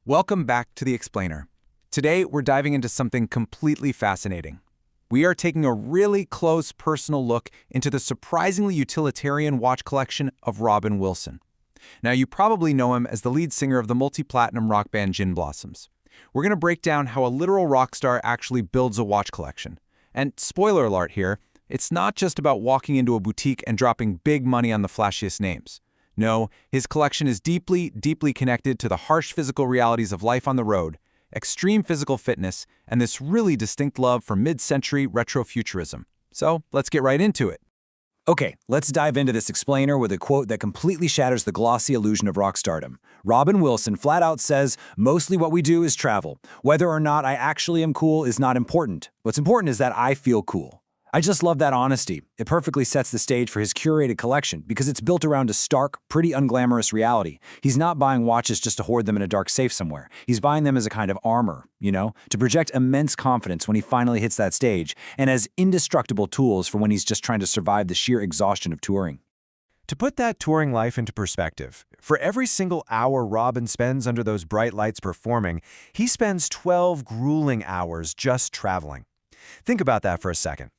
Welcome back to The Explainer. Today, we're diving into something completely fascinating. We are taking a really close personal look into the surprisingly utilitarian watch collection of Robin Wilson. Now, you probably know him as the lead singer of the multi-platinum rock band Gin Blossoms. We're going to break down how a literal rock star actually builds a watch collection. And spoiler alert here, it's not just about walking into a boutique and dropping big money on the flashiest names. No, his collection is deeply, deeply connected to the harsh physical realities of life on the road, extreme physical fitness, and this really distinct love for mid-century retrofuturism. So, let's get right into it. Okay, let's dive into this explainer with a quote that completely shatters the glossy illusion of rock stardom. Robin Wilson flat out says, "Mostly what we do is travel. Whether or not I actually am cool is not important. What's important is that I feel cool." I just love that honesty. It perfectly sets the stage for his curated collection because it's built around a stark, pretty unglamorous reality. He's not buying watches just to hoard them in a dark safe somewhere. He's buying them as a kind of armor, to project immense confidence when he finally hits that stage, and as indestructible tools for when he's just trying to survive the sheer exhaustion of touring. To put that touring life into perspective, for every single hour Robin spends under those bright lights performing, he spends 12 grueling hours just traveling. Think about that for a second.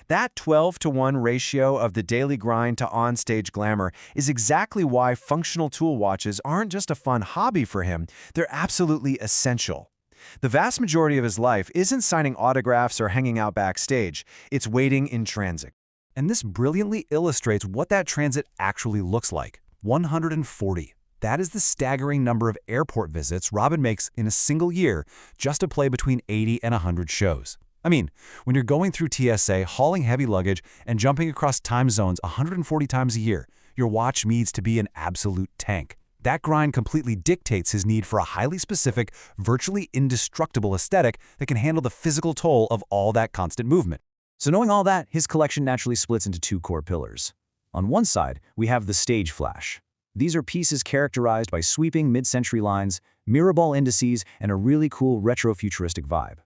That 12-to-1 ratio of the daily grind to on-stage glamour is exactly why functional tool watches aren't just a fun hobby for him, they're absolutely essential. The vast majority of his life isn't signing autographs or hanging out backstage, it's waiting in transit. And this brilliantly illustrates what that transit actually looks like. 140. That is the staggering number of airport visits Robin makes in a single year just to play between 80 and 100 shows. I mean, when you're going through TSA, hauling heavy luggage, and jumping across time zones 140 times a year, your watch needs to be an absolute tank. That grind completely dictates his need for a highly specific, virtually indestructible aesthetic that can handle the physical toll of all that constant movement. So knowing all that, his collection naturally splits into two core pillars. On one side, we have the stage flash. These are pieces characterized by sweeping mid-century lines, mirror ball indices, and a really cool retro-futuristic vibe.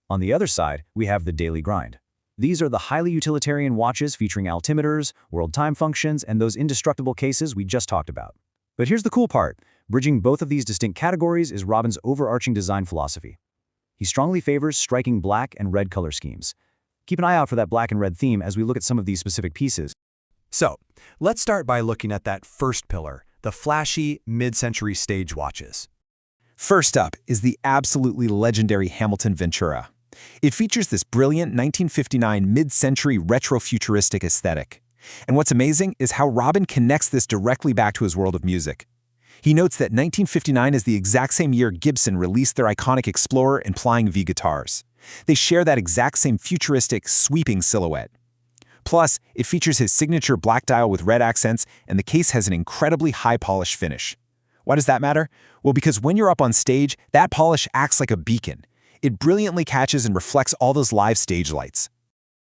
On the other side, we have the daily grind. These are the highly utilitarian watches featuring altimeters, world time functions, and those indestructible cases we just talked about. But here's the cool part. Bridging both of these distinct categories is Robin's overarching design philosophy. He strongly favors striking black and red color schemes. Keep an eye out for that black and red theme as we look at some of these specific pieces. So, let's start by looking at that first pillar, the flashy mid-century stage watches. First up is the absolutely legendary Hamilton Ventura. It features this brilliant 1959 mid-century retrofuturistic aesthetic. And what's amazing is how Robin connects this directly back to his world of music. He notes that 1959 is the exact same year Gibson released their iconic Explorer and Flying V guitars. They share that exact same futuristic, sweeping silhouette. Plus, it features his signature black dial with red accents, and the case has an incredibly high-polish finish. Why does that matter? Well, because when you're up on stage, that polish acts like a beacon. It brilliantly catches and reflects all those live stage lights.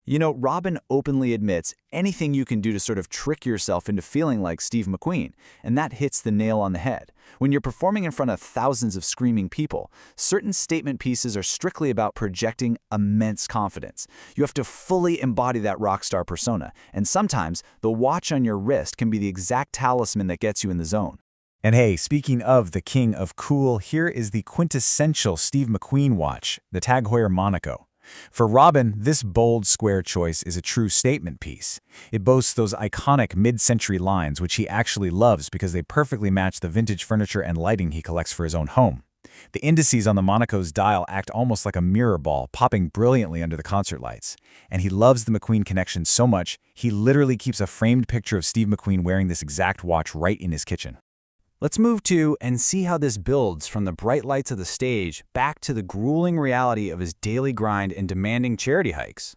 Robin openly admits anything you can do to sort of trick yourself into feeling like Steve McQueen, and that hits the nail on the head. When you're performing in front of thousands of screaming people, certain statement pieces are strictly about projecting immense confidence. You have to fully embody that rock star persona, and sometimes the watch on your wrist can be the exact talisman that gets you in the zone. And hey, speaking of the king of cool, here is the quintessential Steve McQueen watch, the Tag Heuer Monaco. For Robin, this bold square choice is a true statement piece. It boasts those iconic mid-century lines, which he actually loves because they perfectly match the vintage furniture and lighting he collects for his own home. The indices on the Monaco's dial act almost like a mirror ball, popping brilliantly under the concert lights. And he loves the McQueen connection so much, he literally keeps a framed picture of Steve McQueen wearing this exact watch right in his kitchen. Let's move to and see how this builds from the bright lights of the stage back to the grueling reality of his daily grind and demanding charity hikes.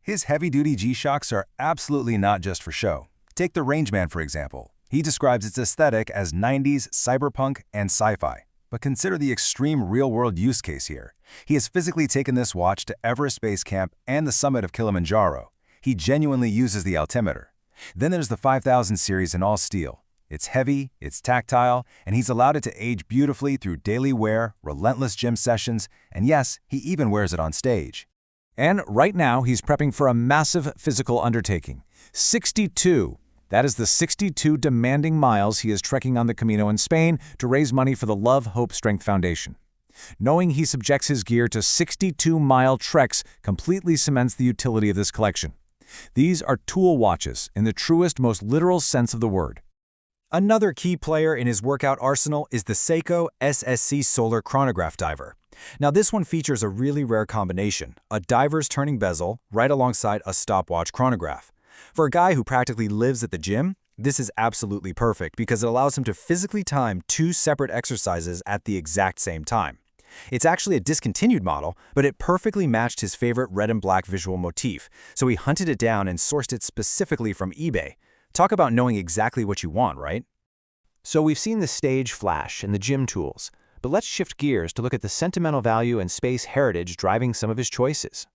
His heavy-duty G-Shocks are absolutely not just for show. Take the Rangeman, for example. He describes its aesthetic as 90s, cyberpunk, and sci-fi. But consider the extreme real-world use case here. He has physically taken this watch to Everest Base Camp and the summit of Kilimanjaro. He genuinely uses the altimeter. Then there's the 5000 series in all steel. It's heavy, it's tactile, and he's allowed it to age beautifully through daily wear, relentless gym sessions, and yes, he even wears it on stage. And right now, he's prepping for a massive physical undertaking. 62 That is the 62 demanding miles he is trekking on the Camino in Spain to raise money for the Love, Hope, Strength Foundation. Knowing he subjects his gear to 62-mile treks completely cements the utility of this collection. These are tool watches in the truest, most literal sense of the word. Another key player in his workout arsenal is the Seiko SSC Solar Chronograph Diver. Now this one features a really rare combination, a diver's turning bezel right alongside a stopwatch chronograph. For a guy who practically lives at the gym, this is absolutely perfect because it allows him to physically time two separate exercises at the exact same time. It's actually a discontinued model, but it perfectly matched his favorite red and black visual motif, so he hunted it down and sourced it specifically from eBay. Talk about knowing exactly what you want, right? So we've seen the stage flash and the gym tools, but let's shift gears to look at the sentimental value and space heritage driving some of his choices.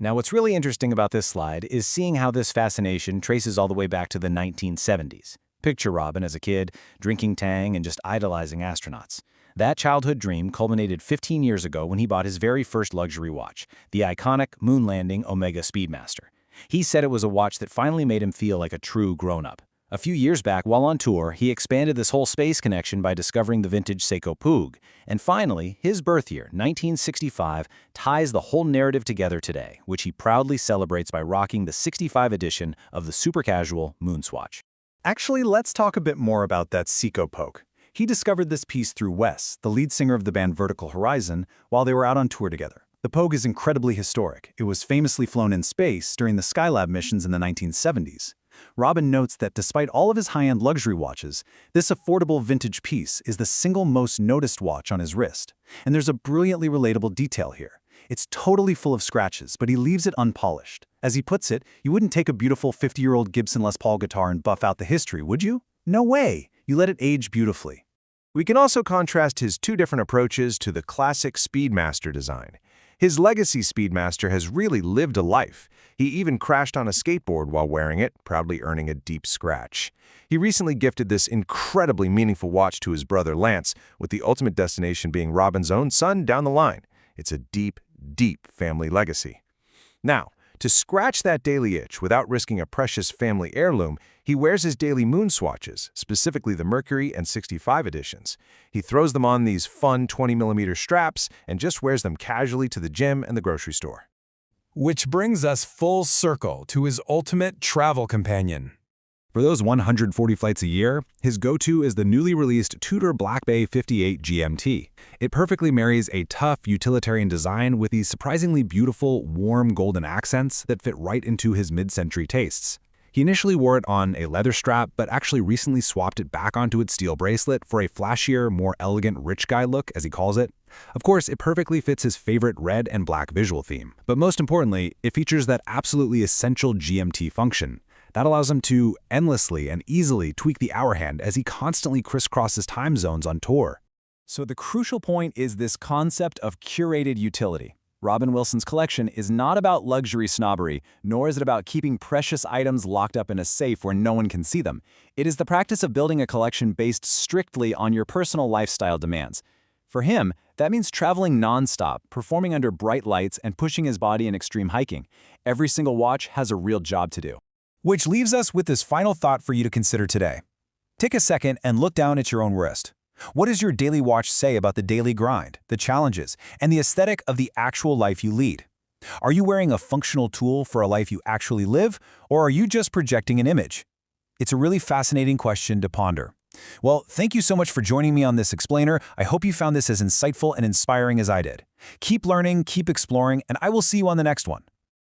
Now what's really interesting about this slide is seeing how this fascination traces all the way back to the 1970s. Picture Robin as a kid, drinking Tang and just idolizing astronauts. That childhood dream culminated 15 years ago when he bought his very first luxury watch, the iconic moon landing Omega Speedmaster. He said it was a watch that finally made him feel like a true grown-up. A few years back, while on tour, he expanded this whole space connection by discovering the vintage Seiko Pogue. And finally, his birth year, 1965, ties the whole narrative together today, which he proudly celebrates by rocking the 65 edition of the super casual Moonswatch. Actually, let's talk a bit more about that Seiko Pogue. He discovered this piece through Wes, the lead singer of the band Vertical Horizon, while they were out on tour together. The Pogue is incredibly historic. It was famously flown in space during the Skylab missions in the 1970s. Robin notes that despite all of his high-end luxury watches, this affordable vintage piece is the single most noticed watch on his wrist. And there's a brilliantly relatable detail here. It's totally full of scratches, but he leaves it unpolished. As he puts it, you wouldn't take a beautiful 50-year-old Gibson Les Paul guitar and buff out the history, would you? No way! You let it age beautifully. We can also contrast his two different approaches to the classic Speedmaster design. His legacy Speedmaster has really lived a life. He even crashed on a skateboard while wearing it, proudly earning a deep scratch. He recently gifted this incredibly meaningful watch to his brother Lance, with the ultimate destination being Robin's own son down the line. It's a deep, deep family legacy. Now, to scratch that daily itch without risking a precious family heirloom, he wears his daily moon swatches, specifically the Mercury and 65 editions. He throws them on these fun 20mm straps and just wears them casually to the gym and the grocery store. Which brings us full circle to his ultimate travel companion. For those 140 flights a year, his go-to is the newly released Tudor Black Bay 58 GMT. It perfectly marries a tough, utilitarian design with these surprisingly beautiful, warm golden accents that fit right into his mid-century tastes. He initially wore it on a leather strap, but actually recently swapped it back onto its steel bracelet for a flashier, more elegant rich guy look, as he calls it. Of course, it perfectly fits his favorite red and black visual theme. But most importantly, it features that absolutely essential GMT function. That allows him to endlessly and easily tweak the hour hand as he constantly crisscrosses time zones on tour. So the crucial point is this concept of curated utility. Robin Wilson's collection is not about luxury snobbery, nor is it about keeping precious items locked up in a safe where no one can see them. It is the practice of building a collection based strictly on your personal lifestyle demands. For him, that means traveling nonstop, performing under bright lights, and pushing his body in extreme hiking. Every single watch has a real job to do. Which leaves us with this final thought for you to consider today. Take a second and look down at your own wrist. What does your daily watch say about the daily grind, the challenges, and the aesthetic of the actual life you lead? Are you wearing a functional tool for a life you actually live, or are you just projecting an image? It's a really fascinating question to ponder. Well, thank you so much for joining me on this explainer. I hope you found this as insightful and inspiring as I did. Keep learning, keep exploring, and I will see you on the next one.